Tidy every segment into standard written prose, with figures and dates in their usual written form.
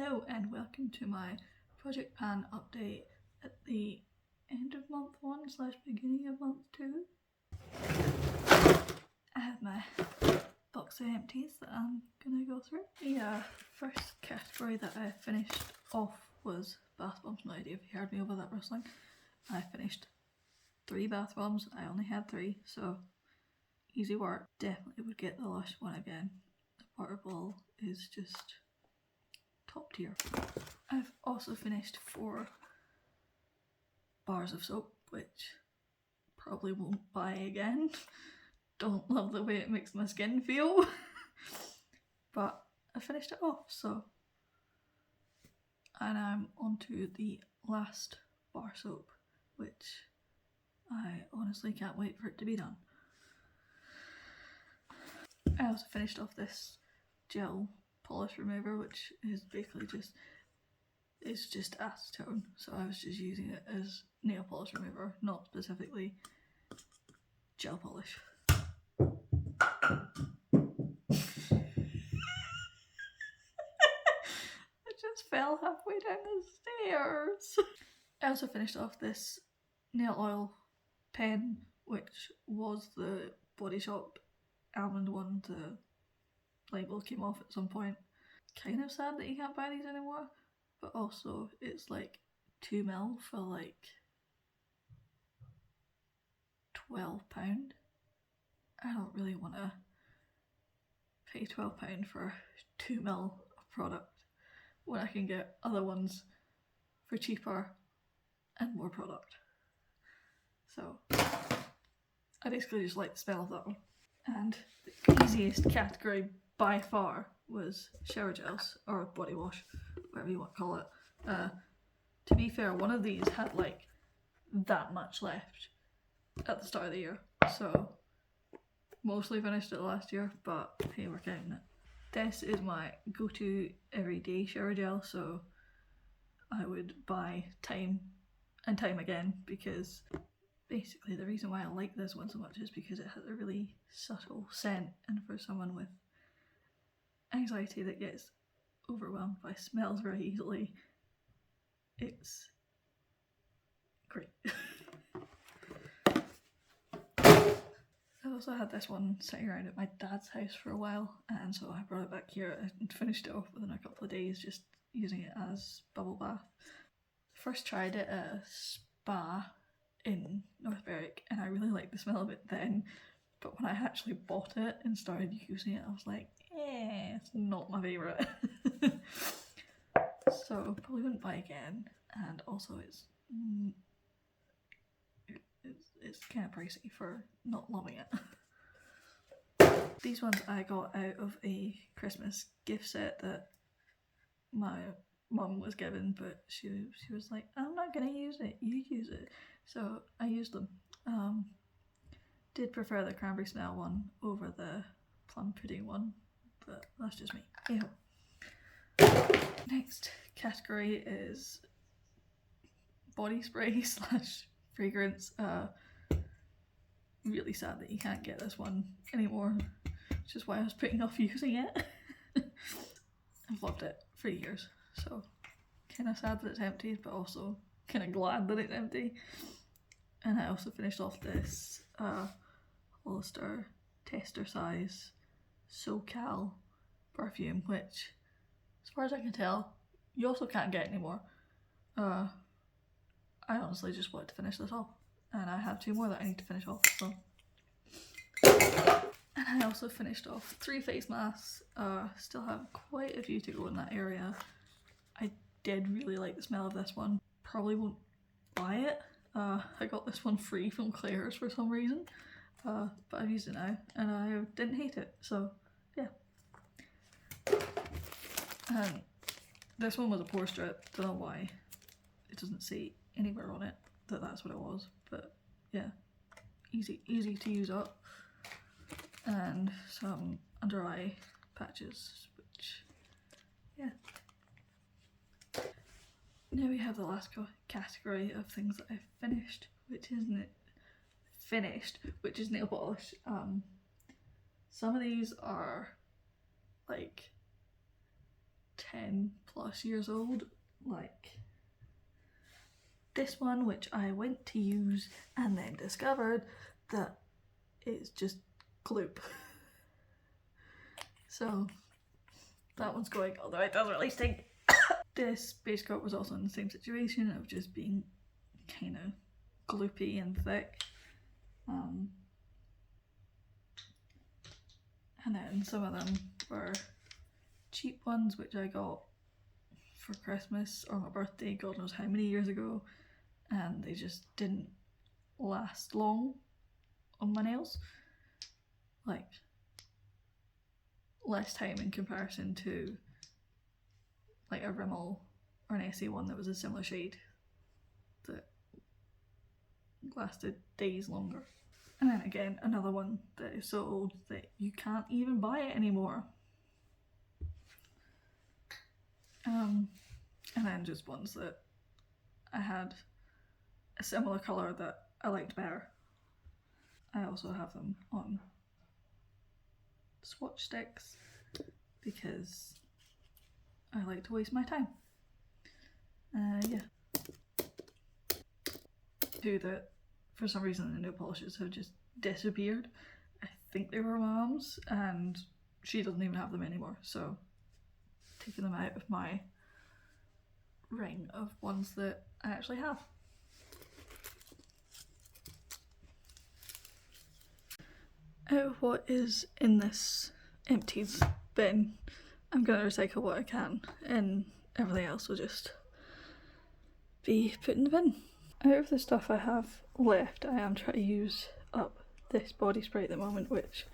Hello and welcome to my project pan update at the end of month 1 / beginning of month 2. I have my box of empties that I'm gonna go through. The first category that I finished off was bath bombs. No idea if you heard me over that rustling. I finished 3 bath bombs. I only had 3, so easy work. Definitely would get the Lush one again. The water ball is just top tier. I've also finished 4 bars of soap, which probably won't buy again. Don't love the way it makes my skin feel. But I finished it off, so. And I'm onto the last bar soap, which I honestly can't wait for it to be done. I also finished off this gel polish remover, which is basically just acetone, so I was just using it as nail polish remover, not specifically gel polish. I just fell halfway down the stairs. I also finished off this nail oil pen, which was the Body Shop almond one. The label came off at some point. Kind of sad that you can't buy these anymore, but also it's like 2ml for like £12. I don't really want to pay £12 for 2ml of product when I can get other ones for cheaper and more product. So I basically just like the smell of that one. And the easiest category by far was shower gels, or body wash, whatever you want to call it. To be fair, one of these had like that much left at the start of the year, so mostly finished it last year, but hey, we're counting it. This is my go-to everyday shower gel, so I would buy time and time again, because basically the reason why I like this one so much is because it has a really subtle scent, and for someone with anxiety that gets overwhelmed by smells very easily, it's great. I also had this one sitting around at my dad's house for a while, and so I brought it back here and finished it off within a couple of days, just using it as bubble bath. First tried it at a spa in North Berwick, and I really liked the smell of it then, but when I actually bought it and started using it, I was like, it's not my favourite. So probably wouldn't buy again, and also it's kind of pricey for not loving it. These ones I got out of a Christmas gift set that my mum was given, but she was like, I'm not gonna use it, you use it. So I used them. Did prefer the cranberry smell one over the plum pudding one, but that's just me. Ew. Next category is body spray / fragrance. Really sad that you can't get this one anymore, which is why I was putting off using it. I've loved it for years, so kind of sad that it's empty, but also kind of glad that it's empty. And I also finished off this Hollister tester size SoCal perfume, which, as far as I can tell, you also can't get anymore. I honestly just wanted to finish this off, and I have 2 more that I need to finish off, so. And I also finished off 3 face masks. Still have quite a few to go in that area. I did really like the smell of this one. Probably won't buy it. I got this one free from Claire's for some reason, but I've used it now and I didn't hate it, so yeah. This one was a pore strip. Don't know why it doesn't say anywhere on it that that's what it was, but yeah, easy to use up. And some under eye patches, which, yeah. Now we have the last category of things that I've finished, which is nail polish. Some of these are like 10 plus years old, like this one, which I went to use and then discovered that it's just gloop. So that one's going, although it doesn't really stink. This base coat was also in the same situation of just being kind of gloopy and thick. And then some of them were cheap ones, which I got for Christmas or my birthday, God knows how many years ago, and they just didn't last long on my nails. Like, less time in comparison to like a Rimmel or an Essie one that was a similar shade that lasted days longer. And then again, another one that is so old that you can't even buy it anymore. And then just ones that I had a similar colour that I liked better. I also have them on swatch sticks because I like to waste my time. Yeah. Two that for some reason the nail polishes have just disappeared. I think they were my mum's and she doesn't even have them anymore, so taking them out of my ring of ones that I actually have. Out of what is in this empties bin, I'm gonna recycle what I can and everything else will just be put in the bin. Out of the stuff I have left, I am trying to use up this body spray at the moment, which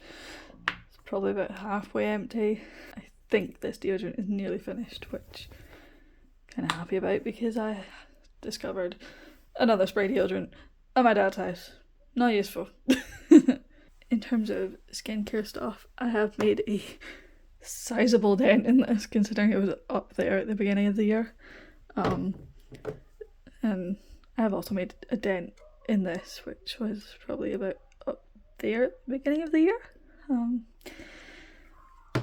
is probably about halfway empty. I think this deodorant is nearly finished, which I'm kind of happy about because I discovered another spray deodorant at my dad's house. Not useful. In terms of skincare stuff, I have made a sizable dent in this considering it was up there at the beginning of the year. And I've also made a dent in this, which was probably about up there at the beginning of the year.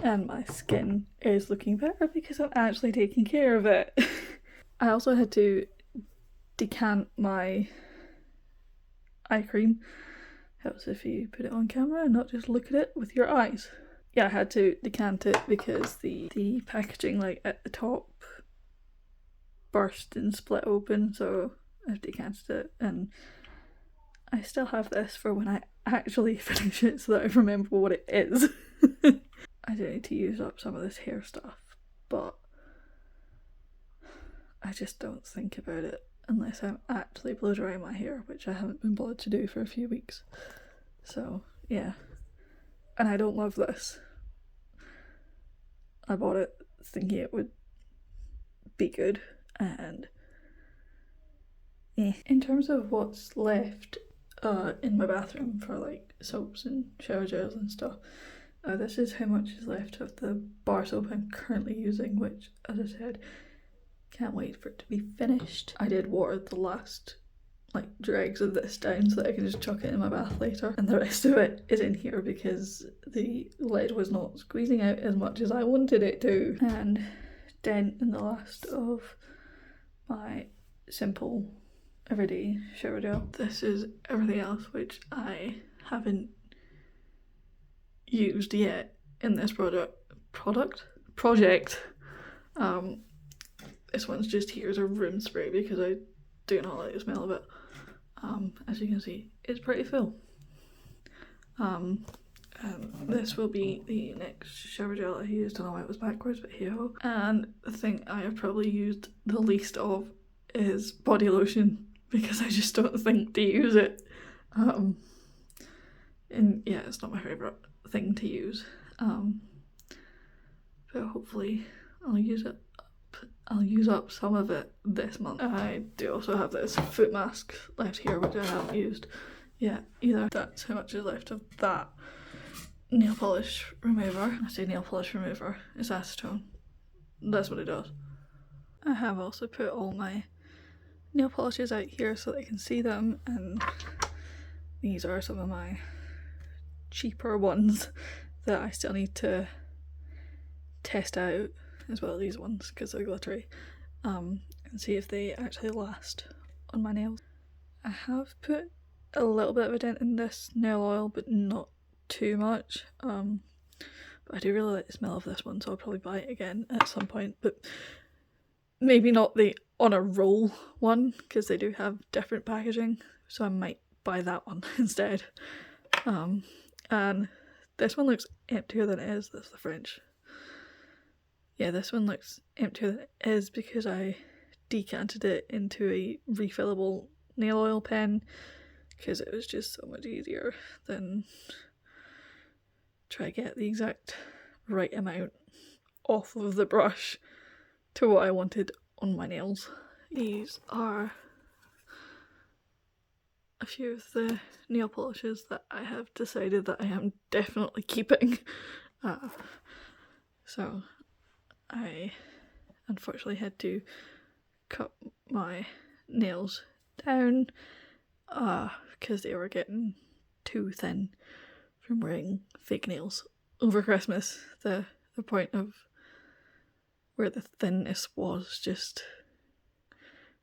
And my skin is looking better because I'm actually taking care of it. I also had to decant my eye cream. Helps if you put it on camera and not just look at it with your eyes. Yeah, I had to decant it because the packaging like at the top burst and split open, so I've decanted it and I still have this for when I actually finish it so that I remember what it is. I do need to use up some of this hair stuff, but I just don't think about it unless I'm actually blow drying my hair, which I haven't been bothered to do for a few weeks. So yeah, and I don't love this. I bought it thinking it would be good, and in terms of what's left in my bathroom for like soaps and shower gels and stuff, this is how much is left of the bar soap I'm currently using, which, as I said, can't wait for it to be finished. I did water the last like dregs of this down so that I can just chuck it in my bath later, and the rest of it is in here because the lid was not squeezing out as much as I wanted it to. And dent in the last of my simple everyday shower gel. This is everything else which I haven't used yet in this project. This one's just here as a room spray because I do not like the smell of it. As you can see, it's pretty full. And this will be the next shower gel I used. I know it was backwards, but hey ho. And the thing I have probably used the least of is body lotion because I just don't think to use it. And yeah, it's not my favourite thing to use. But hopefully I'll use up some of it this month. I do also have this foot mask left here which I haven't used yet either. That's how much is left of that nail polish remover. I say nail polish remover, it's acetone. That's what it does. I have also put all my nail polishes out here so that I can see them, and these are some of my cheaper ones that I still need to test out as well as these ones because they're glittery, and see if they actually last on my nails. I have put a little bit of a dent in this nail oil, but not too much. But I do really like the smell of this one, so I'll probably buy it again at some point, but maybe not the on a roll one, because they do have different packaging, so I might buy that one instead. And this one looks emptier than it is. That's the French. Yeah, this one looks emptier than it is because I decanted it into a refillable nail oil pen because it was just so much easier than try to get the exact right amount off of the brush to what I wanted on my nails. These are a few of the nail polishes that I have decided that I am definitely keeping. So I unfortunately had to cut my nails down because they were getting too thin from wearing fake nails over Christmas. The point of where the thinness was just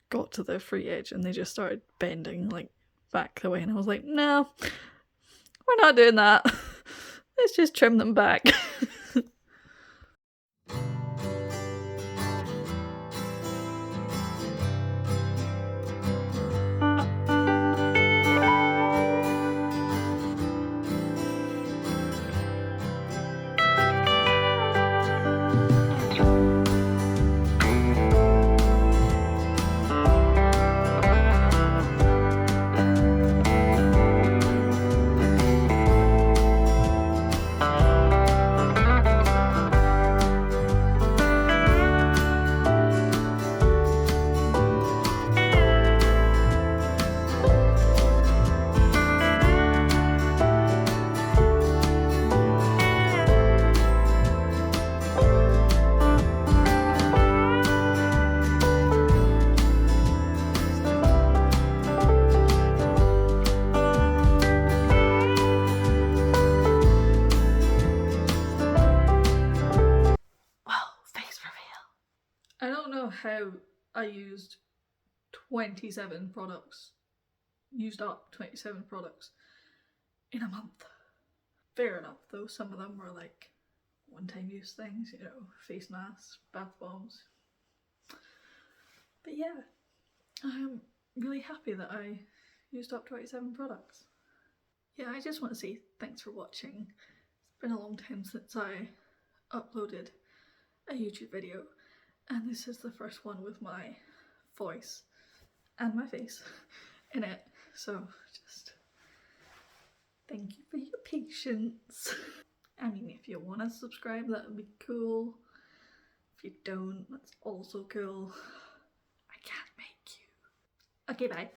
got to the free edge and they just started bending like back the way, and I was like, no, we're not doing that. Let's just trim them back. I don't know how I used 27 products, used up 27 products in a month. Fair enough though, some of them were like one-time use things, you know, face masks, bath bombs. But yeah, I'm really happy that I used up 27 products. Yeah, I just want to say thanks for watching. It's been a long time since I uploaded a YouTube video, and this is the first one with my voice and my face in it, so just thank you for your patience. I mean, if you want to subscribe, that would be cool. If you don't, that's also cool. I can't make you. Okay, bye.